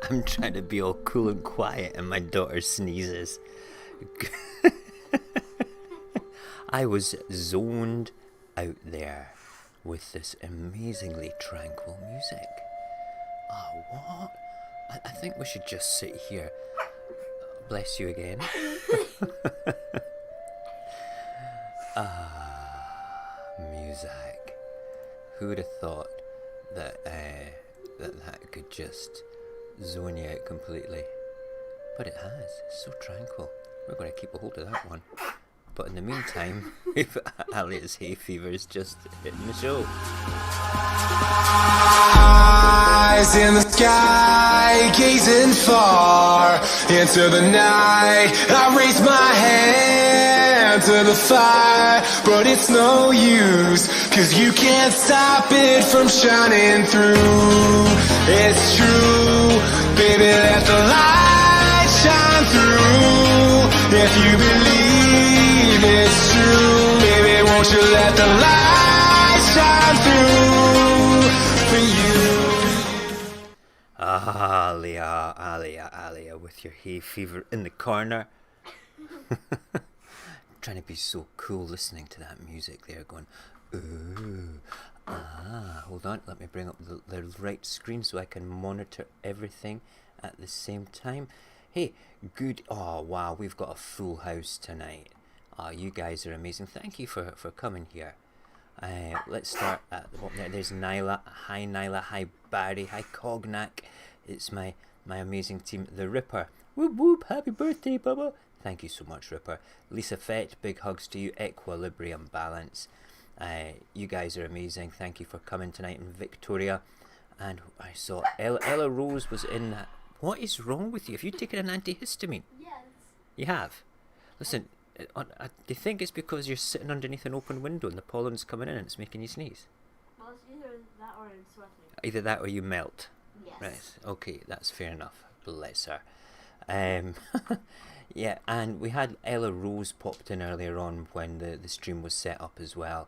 I'm trying to be all cool and quiet, and my daughter sneezes. I was zoned out there with this amazingly tranquil music. Oh, what? I think we should just sit here. Bless you again. Music. Who would have thought that that could just zone you out completely? But it has. It's so tranquil. We're going to keep a hold of that one. But in the meantime, if Alia's hay fever is just hitting the show. Eyes in the sky, gazing far into the night. I raise my hand to the fire, but it's no use, 'cause you can't stop it from shining through. It's true, baby, let the light shine through. If you believe it's true, baby, won't you let the light shine through for you. Alia, with your hay fever in the corner. Trying to be so cool listening to that music there, going, ooh, hold on, let me bring up the right screen so I can monitor everything at the same time. Hey, oh wow, we've got a full house tonight. You guys are amazing. Thank you for coming here. Let's start at the bottom there. There's Nyla. Hi Nyla, hi Barry, hi Cognac. It's my amazing team, the Ripper. Whoop whoop, happy birthday, Bubba. Thank you so much, Ripper. Lisa Fett, big hugs to you. Equilibrium Balance. You guys are amazing. Thank you for coming tonight. And Victoria. And I saw Ella Rose was in that. What is wrong with you? Have you taken an antihistamine? Yes. You have? Listen, do you think it's because you're sitting underneath an open window and the pollen's coming in and it's making you sneeze? Well, it's either that or I'm sweating. Either that or you melt. Yes. Right, okay, that's fair enough. Bless her. Yeah, and we had Ella Rose popped in earlier on when the stream was set up as well.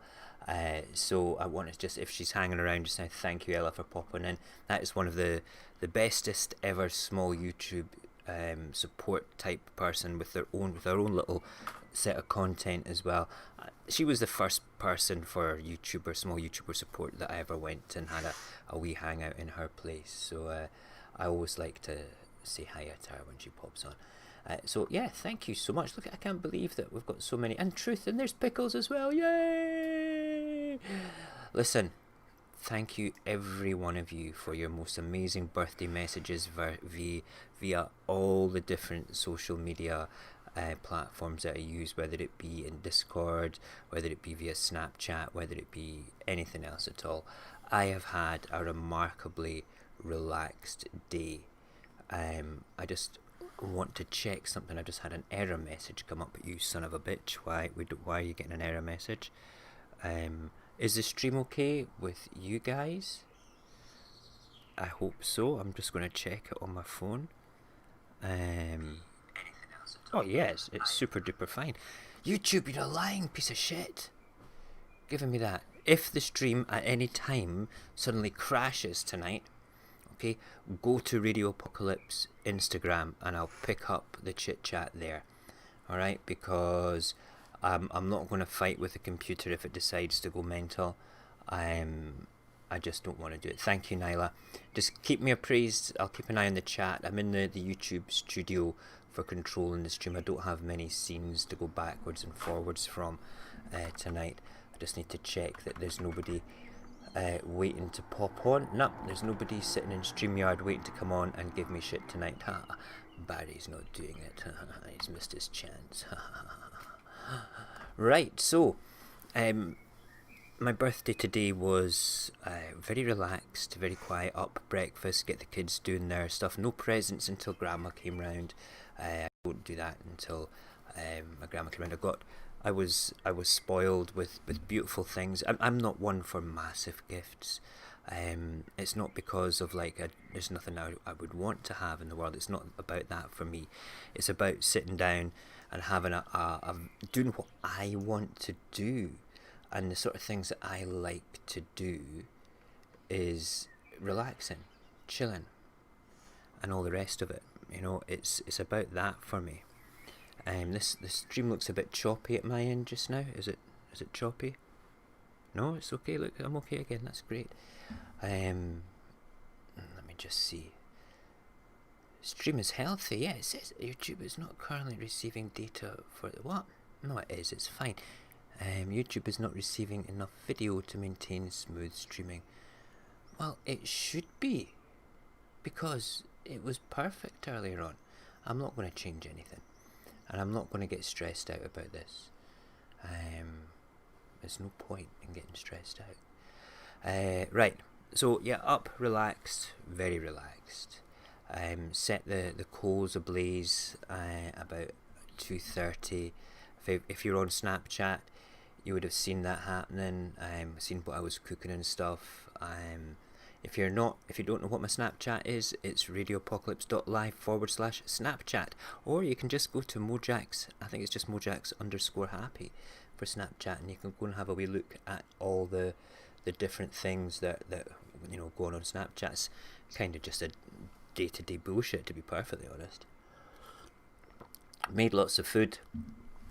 So I want to just, if she's hanging around just now, thank you Ella for popping in. That is one of the bestest ever small YouTube support type person with their own little set of content as well. She was the first person for small YouTuber support that I ever went and had a wee hangout in her place. So I always like to say hi to her when she pops on. So yeah, thank you so much. Look, I can't believe that we've got so many. And Truth, and there's Pickles as well. Yay! Listen, thank you every one of you for your most amazing birthday messages via all the different social media platforms that I use, whether it be in Discord, whether it be via Snapchat, whether it be anything else at all. I have had a remarkably relaxed day. I just want to check something. I just had an error message come up. You son of a bitch, why are you getting an error message? Is the stream okay with you guys? I hope so. I'm just going to check it on my phone. Oh yes, it's super duper fine. YouTube, you're a lying piece of shit. Giving me that. If the stream at any time suddenly crashes tonight, okay, go to Radio Apocalypse Instagram and I'll pick up the chit chat there. Alright, because I'm not going to fight with the computer if it decides to go mental. I just don't want to do it. Thank you, Nyla. Just keep me appraised. I'll keep an eye on the chat. I'm in the YouTube studio for controlling the stream. I don't have many scenes to go backwards and forwards from tonight. I just need to check that there's nobody waiting to pop on. No, there's nobody sitting in StreamYard waiting to come on and give me shit tonight. Barry's not doing it. He's missed his chance. Right, so my birthday today was very relaxed, very quiet. Up, breakfast, get the kids doing their stuff. No presents until Grandma came round. I don't do that until my Grandma came round. I was spoiled with beautiful things. I'm not one for massive gifts. It's not because of there's nothing I would want to have in the world. It's not about that for me. It's about sitting down and having doing what I want to do, and the sort of things that I like to do is relaxing, chilling, and all the rest of it. You know, it's about that for me. This stream looks a bit choppy at my end just now. Is it choppy? No, it's okay. Look, I'm okay again. That's great. Let me just see. Stream is healthy. Yeah, it says YouTube is not currently receiving data for what? No, it is. It's fine. YouTube is not receiving enough video to maintain smooth streaming. Well, it should be, because it was perfect earlier on. I'm not going to change anything, and I'm not going to get stressed out about this. There's no point in getting stressed out. Right, so yeah, up, relaxed, very relaxed. Set the coals ablaze about 2:30. If you're on Snapchat, you would have seen that happening. Seen what I was cooking and stuff. If you don't know what my Snapchat is, it's radioapocalypse.live/Snapchat, or you can just go to Mojax. I think it's just Mojax_Happy for Snapchat, and you can go and have a wee look at all the different things that you know go on Snapchat. It's kind of just a day-to-day bullshit, to be perfectly honest. Made lots of food.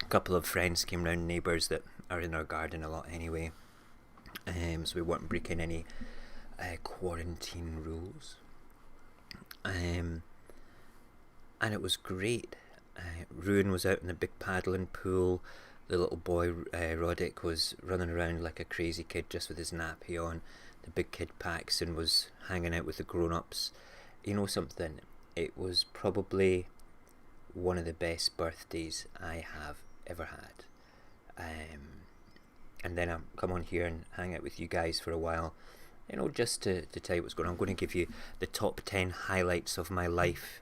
A couple of friends came round, neighbours that are in our garden a lot anyway, so we weren't breaking any quarantine rules, and it was great. Ruin was out in the big paddling pool. The little boy Roddick was running around like a crazy kid just with his nappy on. The big kid Paxton was hanging out with the grown-ups. You know something, it was probably one of the best birthdays I have ever had. And then I'll come on here and hang out with you guys for a while, you know, just to tell you what's going on. I'm going to give you the top 10 highlights of my life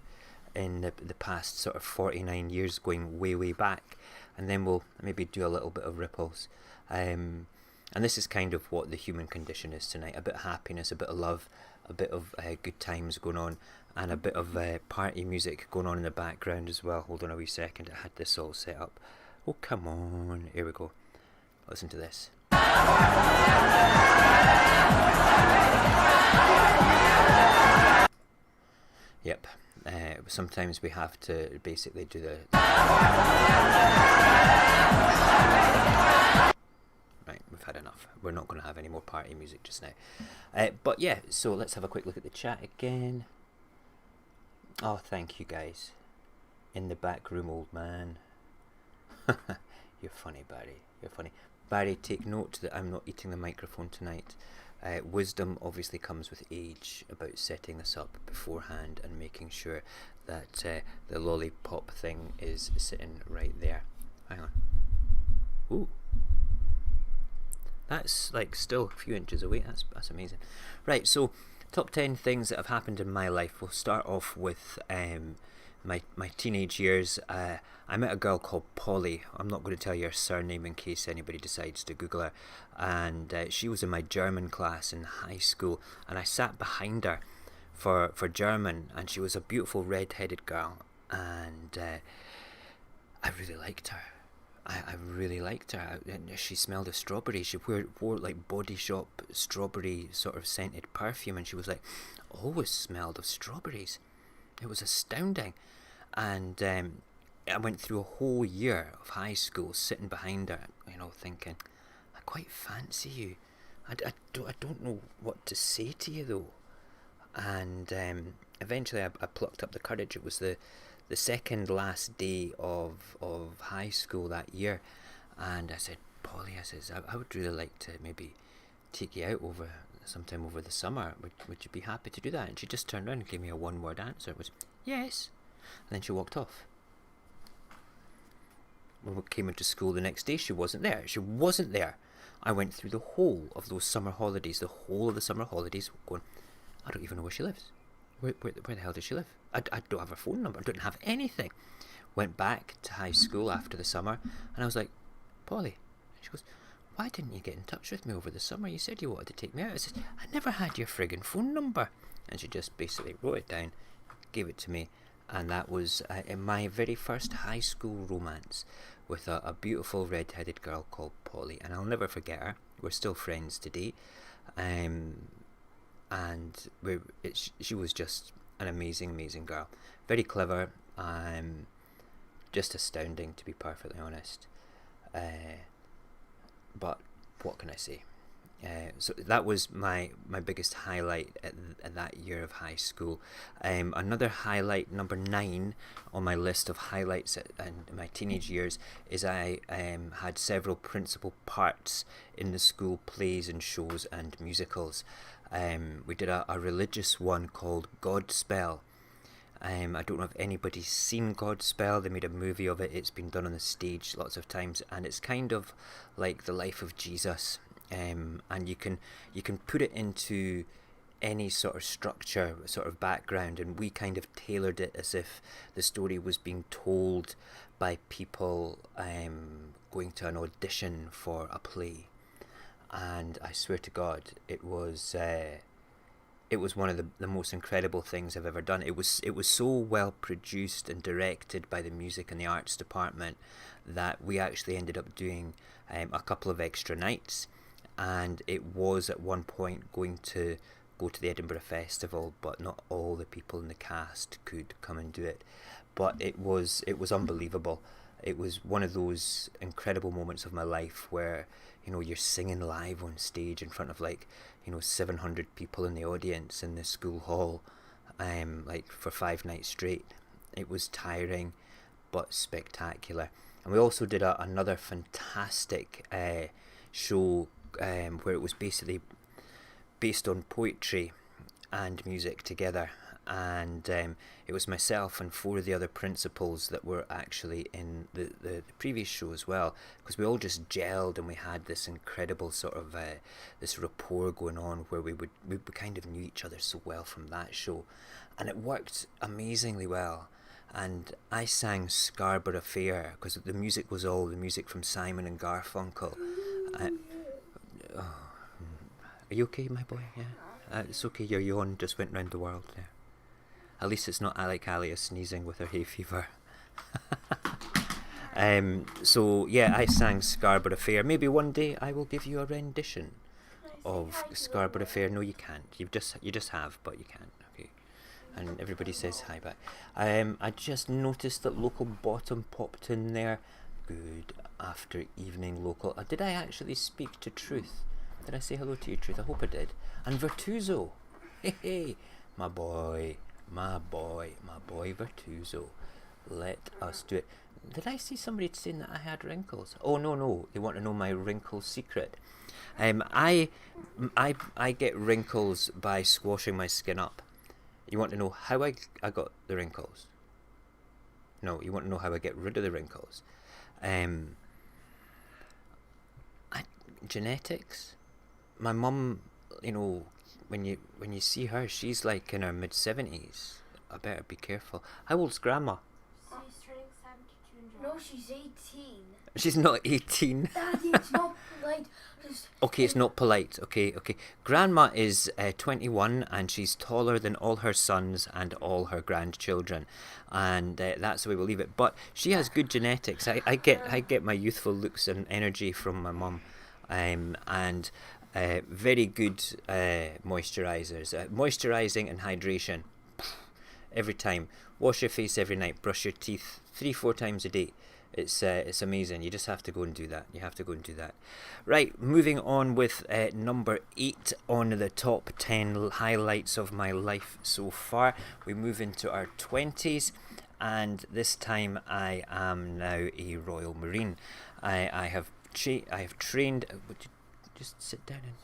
in the past sort of 49 years, going way back, and then we'll maybe do a little bit of ripples. And this is kind of what the human condition is tonight: a bit of happiness, a bit of love, a bit of good times going on, and a bit of party music going on in the background as well. Hold on a wee second, I had this all set up. Oh, come on, here we go. Listen to this. Yep. Sometimes we have to basically do the... Right, we've had enough. We're not going to have any more party music just now. But yeah, so let's have a quick look at the chat again. Oh, thank you guys. In the back room, old man. You're funny, Barry. You're funny. Barry, take note that I'm not eating the microphone tonight. Wisdom obviously comes with age about setting this up beforehand and making sure that the lollipop thing is sitting right there. Hang on. Ooh. That's like still a few inches away. That's amazing. Right, so top 10 things that have happened in my life. We'll start off with my teenage years. I met a girl called Polly. I'm not going to tell you her surname in case anybody decides to Google her. And she was in my German class in high school, and I sat behind her for German, and she was a beautiful red-headed girl, and I really liked her. I really liked her. She smelled of strawberries. She wore like Body Shop strawberry sort of scented perfume, and she was like always smelled of strawberries. It was astounding. And I went through a whole year of high school sitting behind her, you know, thinking, I quite fancy you. I don't know what to say to you though. And eventually I plucked up the courage. It was the second last day of high school that year, and I said, Polly, I would really like to maybe take you out sometime over the summer. Would you be happy to do that? And she just turned around and gave me a one-word answer. It was yes. And then she walked off. When we came into school the next day, she wasn't there. I went through the whole of those summer holidays, going, I don't even know where she lives. Where the hell does she live? I don't have her phone number. I don't have anything. Went back to high school after the summer, and I was like, Polly. She goes, why didn't you get in touch with me over the summer? You said you wanted to take me out. I said, I never had your friggin' phone number. And she just basically wrote it down, gave it to me, and that was in my very first high school romance with a beautiful red-headed girl called Polly, and I'll never forget her. We're still friends today. And she was just an amazing girl. Very clever. Just astounding, to be perfectly honest. But what can I say? So that was my biggest highlight at that year of high school. Another highlight, number 9 on my list of highlights in my teenage years, is I had several principal parts in the school plays and shows and musicals. We did a religious one called Godspell. I don't know if anybody's seen Godspell. They made a movie of it. It's been done on the stage lots of times, and it's kind of like the life of Jesus. And you can put it into any sort of structure, sort of background, and we kind of tailored it as if the story was being told by people going to an audition for a play. And I swear to God, it was one of the most incredible things I've ever done. It was so well produced and directed by the music and the arts department that we actually ended up doing a couple of extra nights. And it was at one point going to go to the Edinburgh Festival, but not all the people in the cast could come and do it. But it was unbelievable. It was one of those incredible moments of my life where, you're singing live on stage in front of 700 people in the audience in the school hall, for 5 nights straight. It was tiring, but spectacular. And we also did another fantastic show where it was basically based on poetry and music together, and it was myself and 4 of the other principals that were actually in the previous show as well, because we all just gelled and we had this incredible sort of this rapport going on where we kind of knew each other so well from that show, and it worked amazingly well. And I sang Scarborough Fair because the music was all the music from Simon and Garfunkel. Are you okay, my boy? Yeah, it's okay. Your yawn just went round the world there. At least it's not like Alia sneezing with her hay fever. So yeah, I sang Scarborough Fair. Maybe one day I will give you a rendition of Scarborough Fair. No, you can't. You just have, but you can't. Okay. And everybody says hi back. I just noticed that Local Bottom popped in there. Good after evening, Local. Did I actually speak to Truth? Did I say hello to you, Truth? I hope I did. And Virtuzo. Hey, my boy Virtuzo. Let us do it. Did I see somebody saying that I had wrinkles? Oh, no. They want to know my wrinkle secret. I get wrinkles by squashing my skin up. You want to know how I got the wrinkles? No, you want to know how I get rid of the wrinkles? Genetics. My mum, when you see her, she's like in her mid-70s. I better be careful. How old's Grandma? She's turning 72. No, she's 18. She's not 18. Daddy, it's not polite. Okay, it's not polite. Okay. Grandma is 21 and she's taller than all her sons and all her grandchildren, and that's the way we'll leave it. But she has good genetics. I get my youthful looks and energy from my mum, and very good moisturizers, moisturizing and hydration every time. Wash your face every night. Brush your teeth 3-4 times a day. It's amazing. You just have to go and do that. Right, moving on with number 8 on the top 10 highlights of my life so far. We move into our 20s, and this time I am now a Royal Marine. I have trained. Would you just sit down and